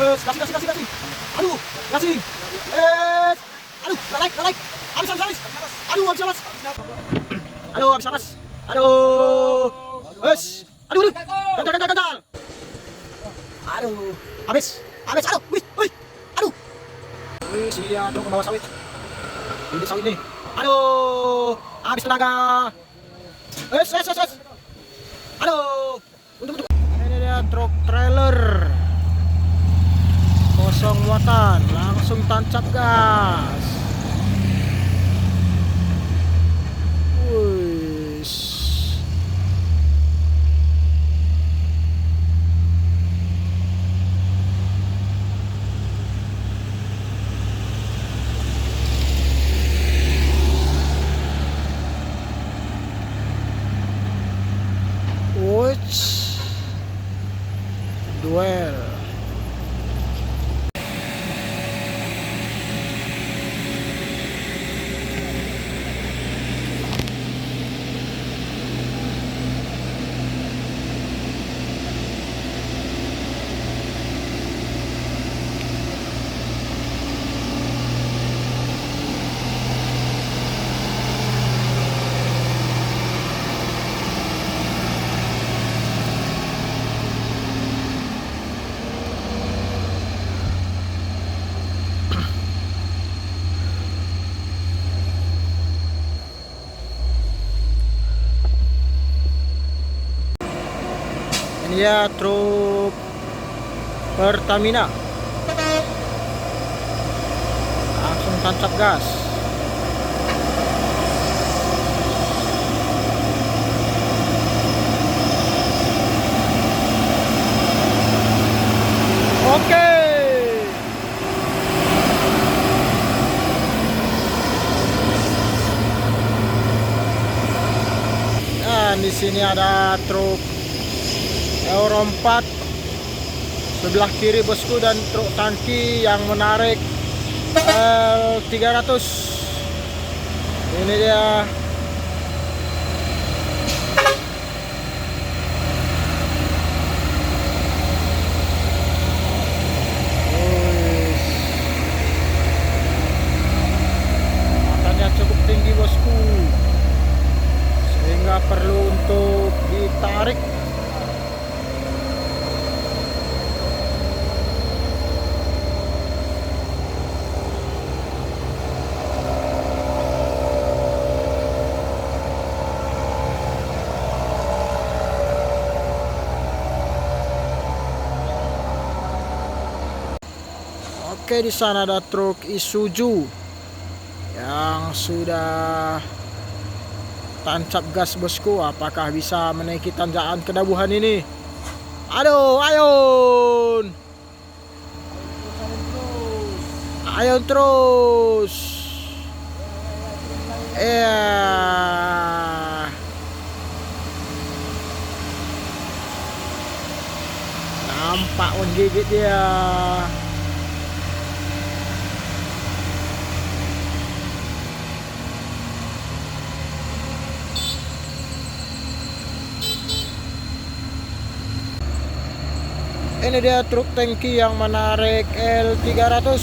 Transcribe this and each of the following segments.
Kasih. Aduh, kasih. Aduh, naik. Habis. Aduh, habis alas. Aduh. Aduh. Gagal. Aduh, habis. Aduh, wih. Aduh. Wih, si dia truk membawa sawit. Ini sawit nih. Aduh, habis tenaga. Aduh. Untuk. Ini dia truk trailer. Kosong muatan, langsung tancap gas. Wush. Duel. Ini ya truk Pertamina, langsung tancap gas. Oke. Dan di sini ada truk Euro 4 sebelah kiri bosku, dan truk tangki yang menarik L300. Ini dia. Matanya cukup tinggi bosku, sehingga perlu untuk ditarik. Oke, di sana ada truk Isuzu yang sudah tancap gas bosku. Apakah bisa menaiki tanjakan kedabuhan ini? Aduh, ayun terus. Nampak menggigit dia. Ini dia truk tangki yang menarik L300.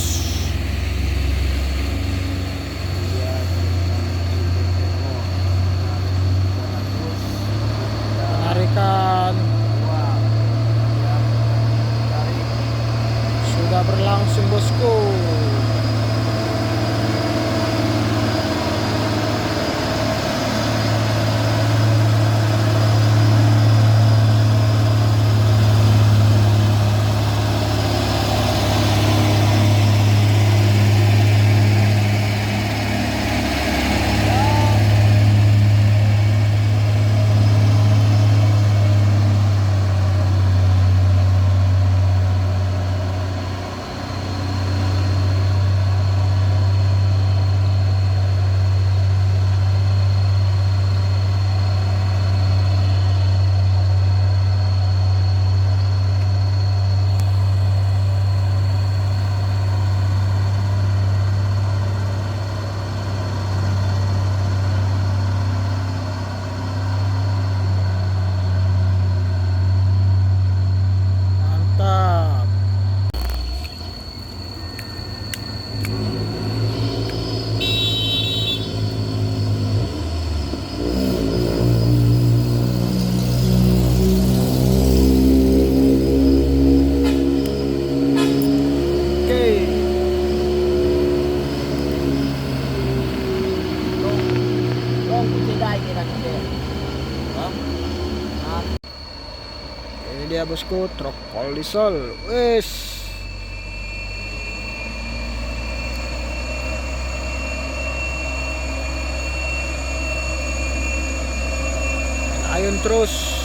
Penarikan sudah berlangsung bosku. bosku, truk polisol. Wes. Ayun terus.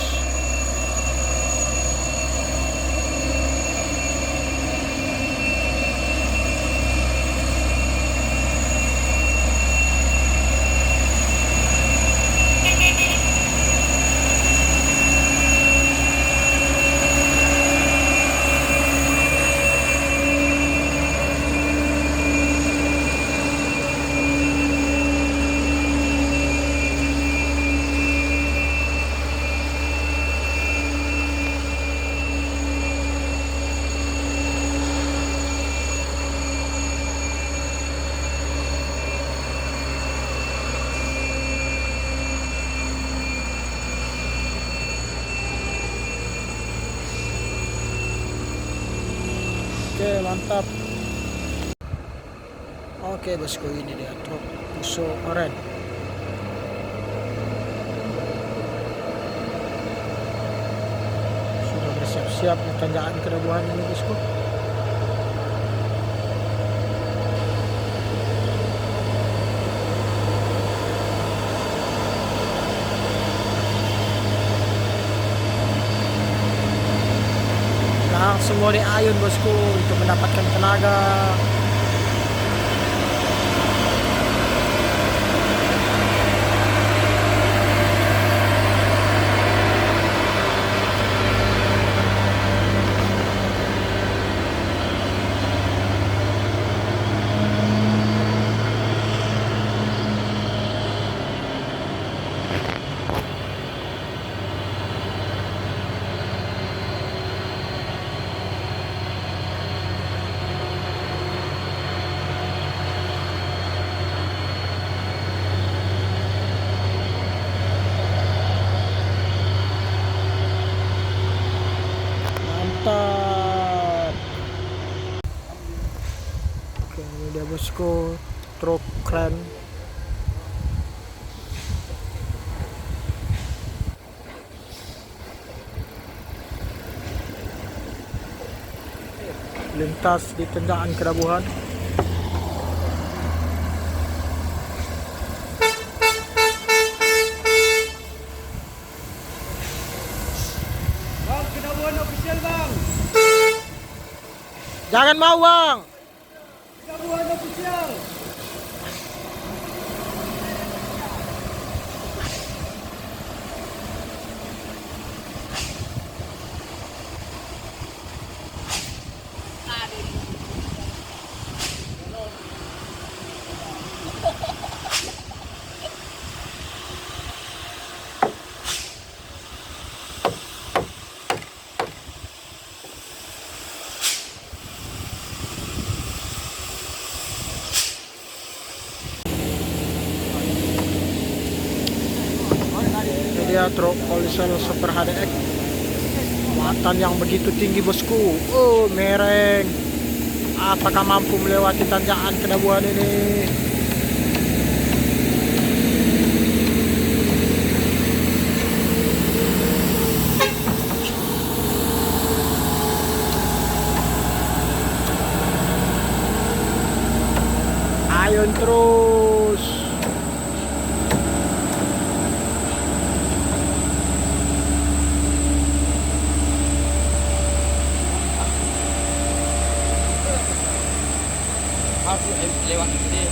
Oke, mantap. Oke bosku, ini dia truk Fuso oren. Sudah bersiap-siap di tanjakan Kedabuhan ini bosku. Langsung mau diayun bosku untuk mendapatkan tenaga. Mantap. Oke, ini dia bosku, truk kren. Lintas di tanjakan Kedabuhan. Bang, Kedabuhan official bang. Jangan mau bang. Kedabuhan official. Ini dia truk polisol Super HDX. Muatan yang begitu tinggi bosku. Oh, mereng. Apakah mampu melewati tanjakan Kedabuhan ini? Ayun terus. Aku lewat sini.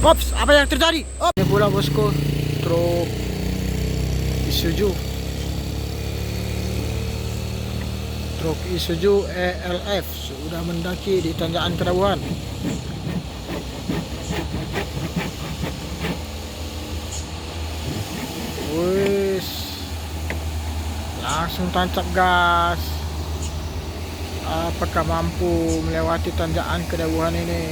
Ops, apa yang terjadi? Oh, ini pula bosku, truk Isuzu. Truk Isuzu ELF sudah mendaki di tanjakan Kedabuhan. Wis, langsung tancap gas. Apakah mampu melewati tanjakan Kedabuhan ini?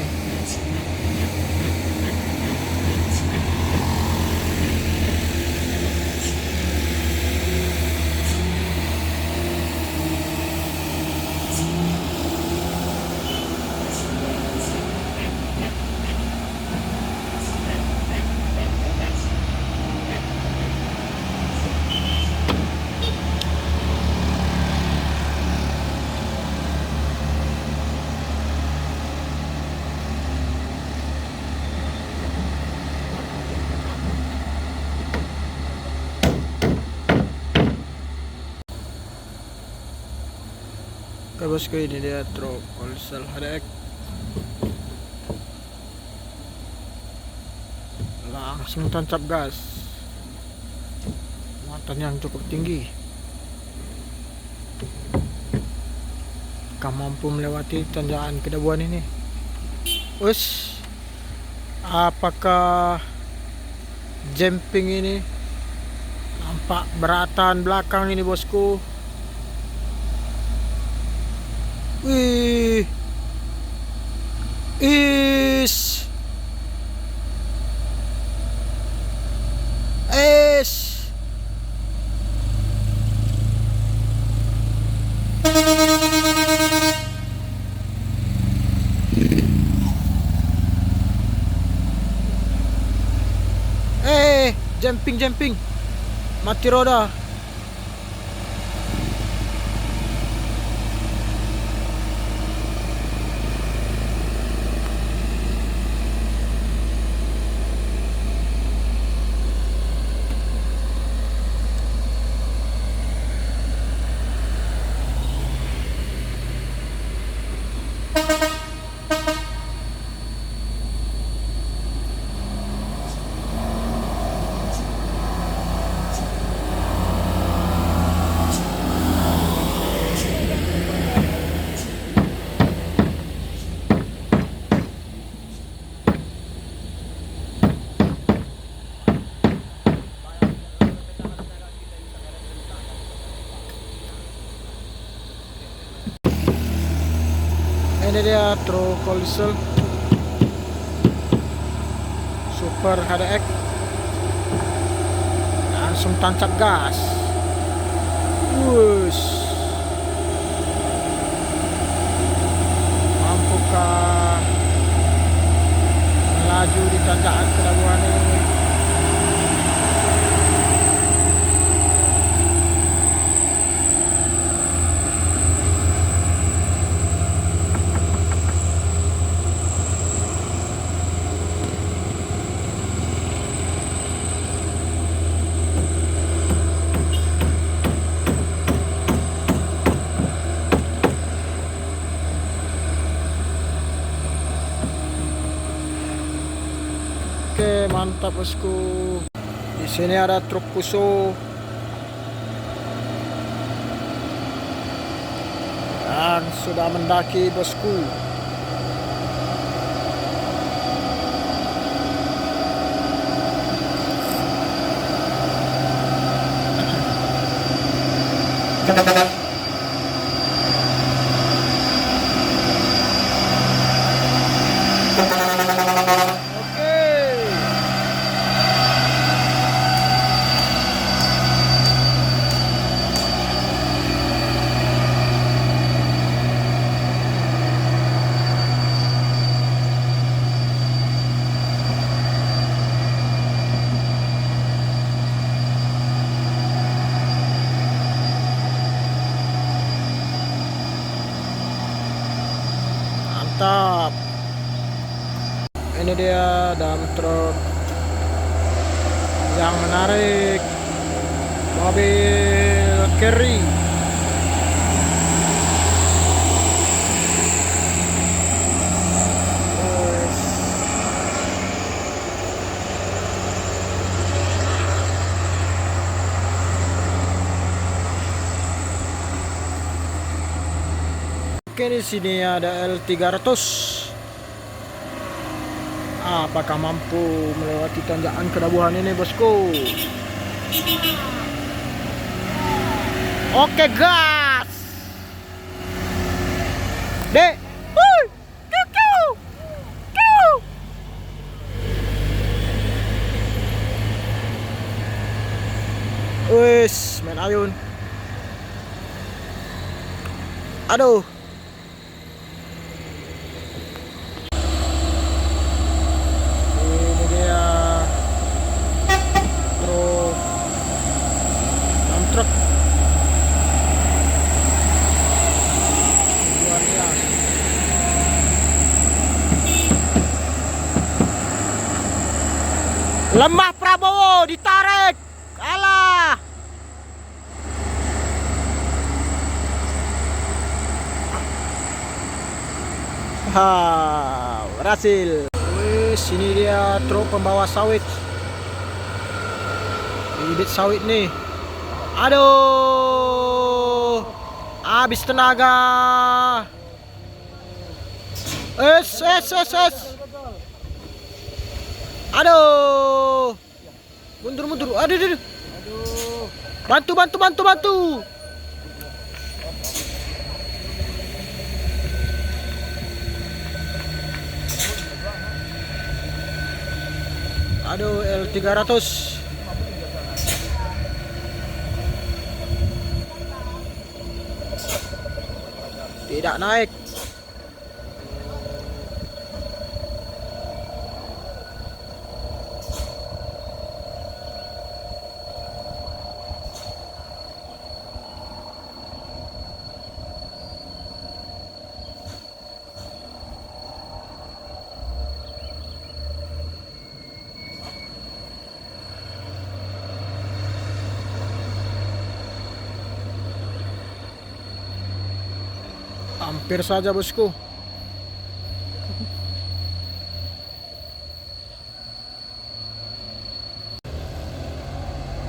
Oke bosku, ini dia truk Polsel HDX. Langsung tancap gas. Muatan yang cukup tinggi. Jika mampu melewati tanjakan kedabuan ini. Wes, apakah jumping ini nampak beratan belakang ini bosku? Wih, is, jumping, mati roda. Ini dia truk Polsel Super HDX, langsung tancap gas. Wush, mampukah melaju di tanjakan kedabuan ini? Oke, mantap bosku. Di sini ada truk Fuso dan sudah mendaki bosku. Mantap. Ini dia dump truck yang menarik mobil carry. Oke, di sini ada L300. Apakah mampu melewati tanjakan kedabuan ini bosku? Oke, gas. Dek. Wis, main ayun. Aduh. Lemah Prabowo ditarik. Alah. Wah, berhasil. Wih, sini dia truk pembawa sawit. Bibit sawit nih. Aduh, habis tenaga. Es. Aduh, mundur. Aduh. Bantu. Aduh, L300. Tidak naik. Hampir saja, bosku.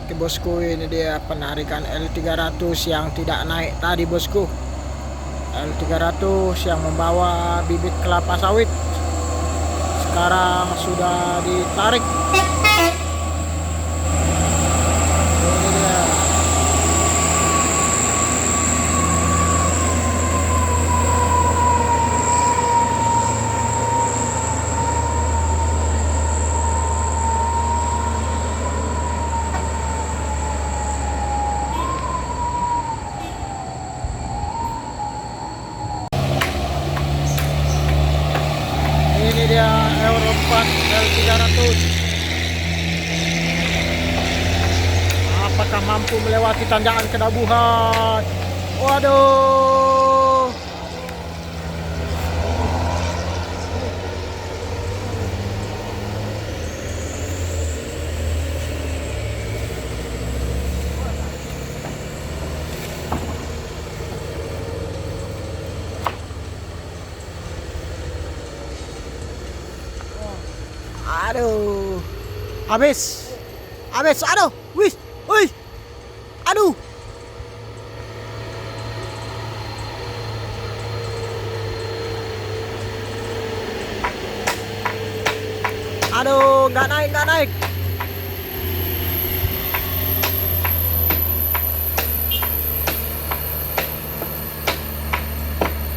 Oke, bosku, ini dia penarikan L300 yang tidak naik tadi, bosku. L300 yang membawa bibit kelapa sawit sekarang sudah ditarik. Ini dia. Ini dia Euro 4 L300. Apakah mampu melewati tanjakan kedabuhan? Waduh. Aduh, habis, aduh, wih, aduh, nggak naik,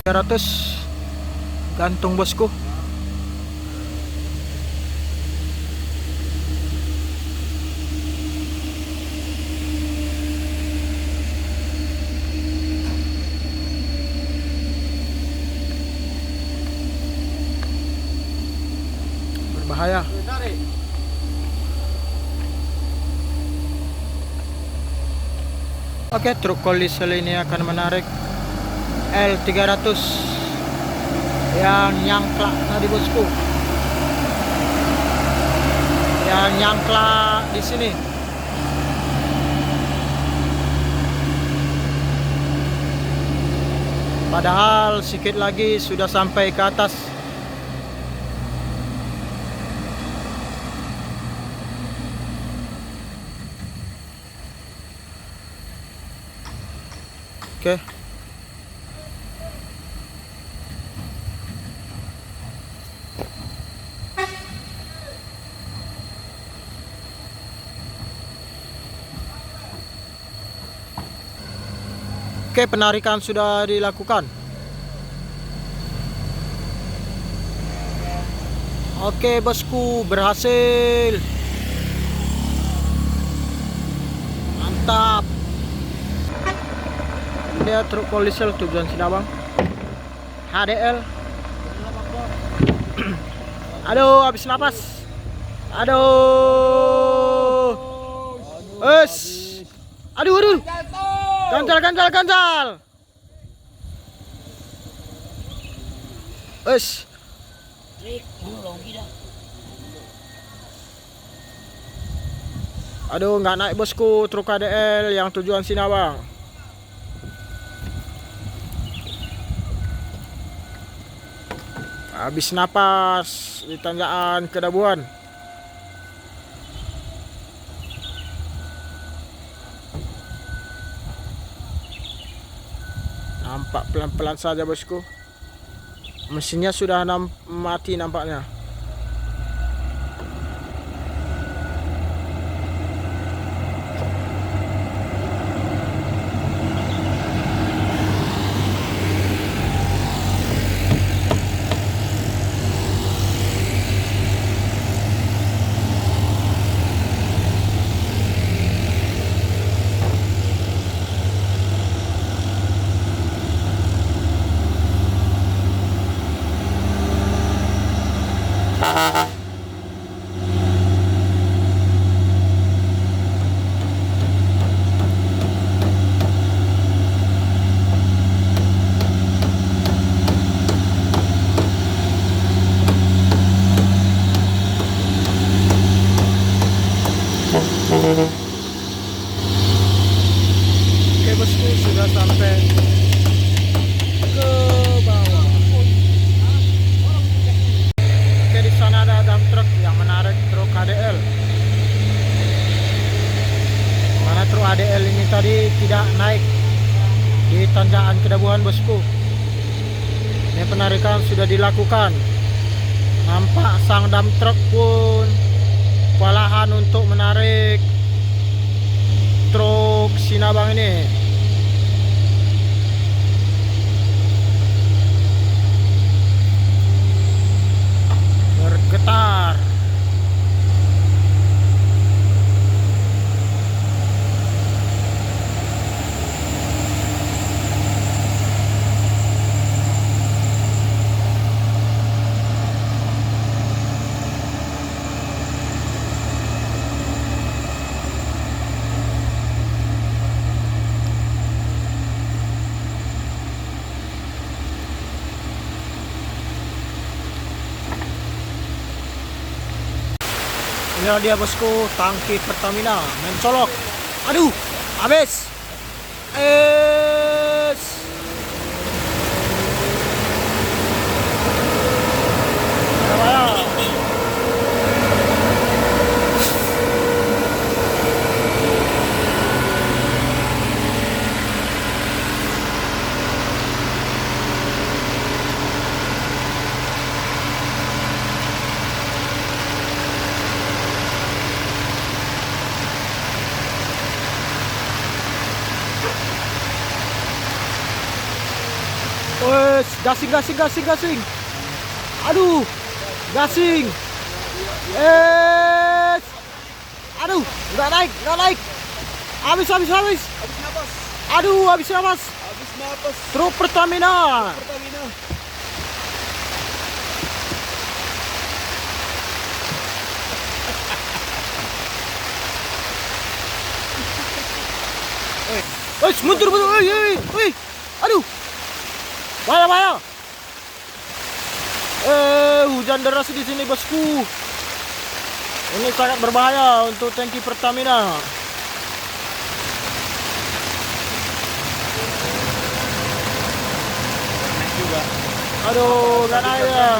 300 gantung, bosku. Berbahaya. Oke, truk kolisel ini akan menarik L300 yang nyangklak tadi, bosku. Yang nyangklak di sini. Padahal sedikit lagi sudah sampai ke atas. Oke. Oke, penarikan sudah dilakukan. Oke, bosku, berhasil. Mantap. Dia truk kolisel tujuan Sinabang HDL. Aduh, habis napas. Aduh. Aduh. Ganjal. Aduh, nggak naik, bosku, truk HDL yang tujuan Sinabang. Habis napas di tanjakan Kedabuan. Nampak pelan-pelan saja bosku. Mesinnya sudah mati nampaknya. Oke bosku, sudah sampai ke bawah. Oke, di sana ada dump truck yang menarik truk ADL. Mana truk ADL ini tadi tidak naik di tanjakan Kedabuan bosku. Ini penarikan sudah dilakukan. Nampak sang dump truck pun kewalahan untuk menarik truk Sinabang ini. Bergetar. Inilah dia bosku, tangki Pertamina mencolok. Aduh, habis. Bahaya. Wes, gasing. Aduh, gasing. Aduh, nggak naik. Habis. Habis napas. Aduh, habis napas. Habis napas. Truk Pertamina. Pertamina. Wes, mundur. Woi. Aduh. Bahaya. Hujan deras di sini bosku. Ini sangat berbahaya untuk tangki Pertamina. Aduh, nggak naik ya.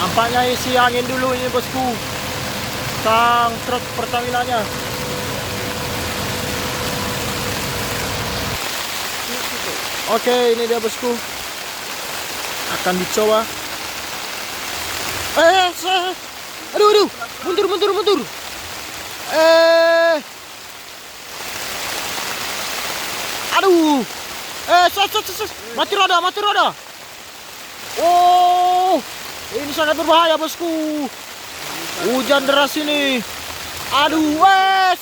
Nampaknya isi angin dulu ini bosku. Sang truk Pertaminanya. Oke, ini dia bosku. Akan dicoba. Aduh. Mundur. Aduh. Mati roda. Oh, ini sangat berbahaya bosku. Hujan deras ini. Aduh, wes.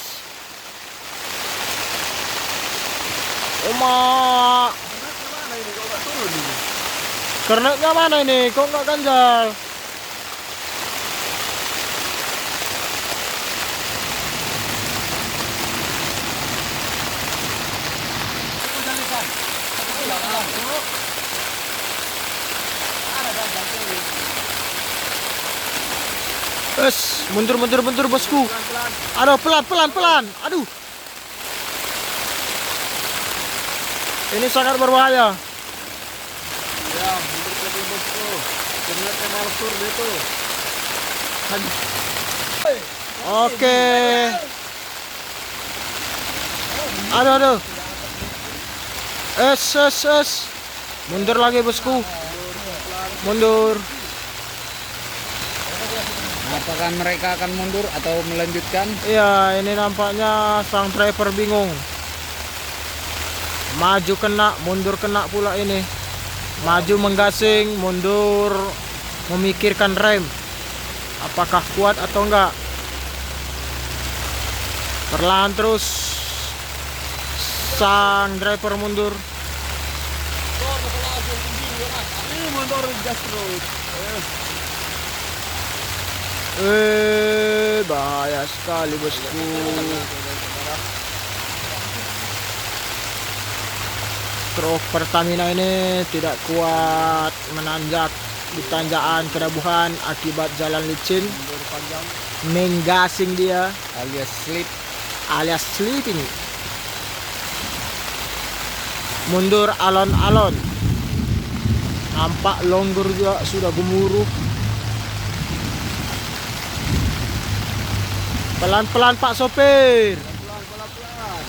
Oma. Kernetnya mana ini? Kok nggak ganjal? Mundur bosku. Aduh, pelan. Aduh. Ini sangat berbahaya. bosku. Ternyata malsur dia tuh. Oke. Aduh, aduh. Es. Mundur lagi bosku. Mundur. Apakah mereka akan mundur atau melanjutkan? Iya, ini nampaknya sang driver bingung. Maju kena, mundur kena pula ini. Maju menggasing, mundur memikirkan rem. Apakah kuat atau enggak? Perlahan terus sang driver mundur. Ini mundur gas terus. Bahaya sekali bosku. Truk Pertamina ini tidak kuat menanjak di tanjakan Kedabuhan akibat jalan licin. Menggasing dia alias sleeping. Mundur alon-alon. Nampak longgur juga sudah gemuruh. Pelan-pelan Pak sopir. Pelan-pelan.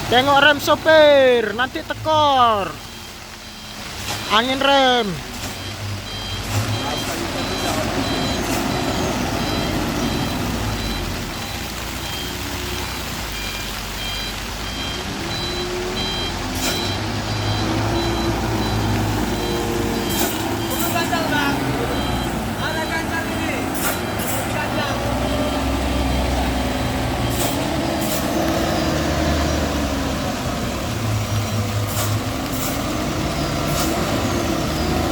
Tengok rem sopir, nanti tekor. Angin rem.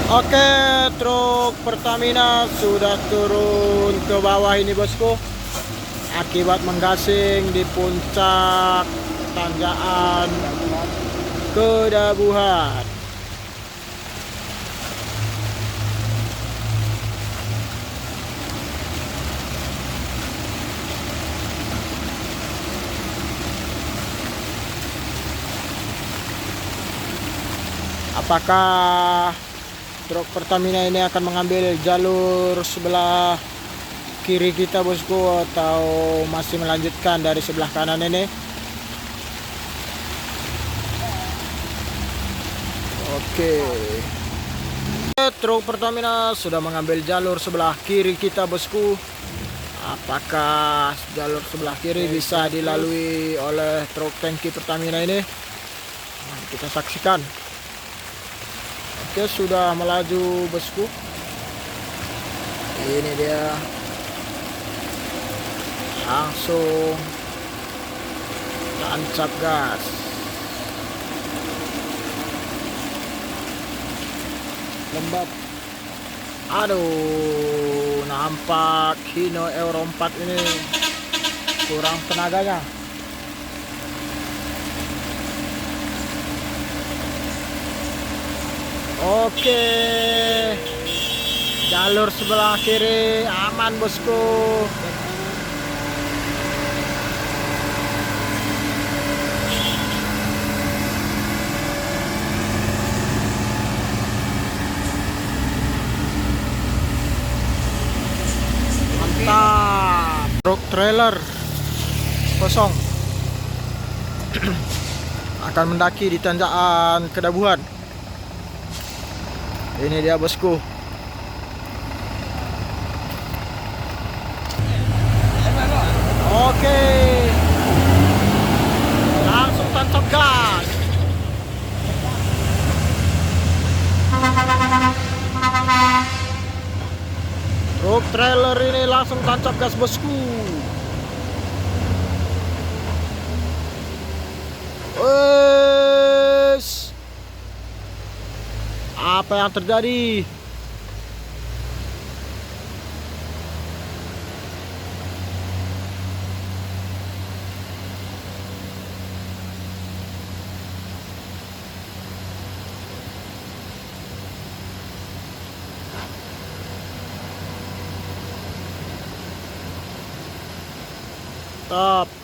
Oke, truk Pertamina sudah turun ke bawah ini bosku. Akibat menggasing di puncak tanjakan Kedabuhan. Apakah truk Pertamina ini akan mengambil jalur sebelah kiri kita bosku atau masih melanjutkan dari sebelah kanan ini? Oke. Truk Pertamina sudah mengambil jalur sebelah kiri kita bosku. Apakah jalur sebelah kiri bisa dilalui oleh truk tangki Pertamina ini? Kita saksikan. Oke, sudah melaju bosku. Ini dia. Langsung tancap gas. Lembab. Aduh, nampak Hino Euro 4 ini kurang tenaganya. Oke, jalur sebelah kiri aman bosku. Mantap. Truk trailer kosong akan mendaki di tanjakan Kedabuhan. Ini dia bosku. Oke. Langsung tancap gas. Truk trailer ini langsung tancap gas bosku. Wes. Apa yang terjadi? Stop.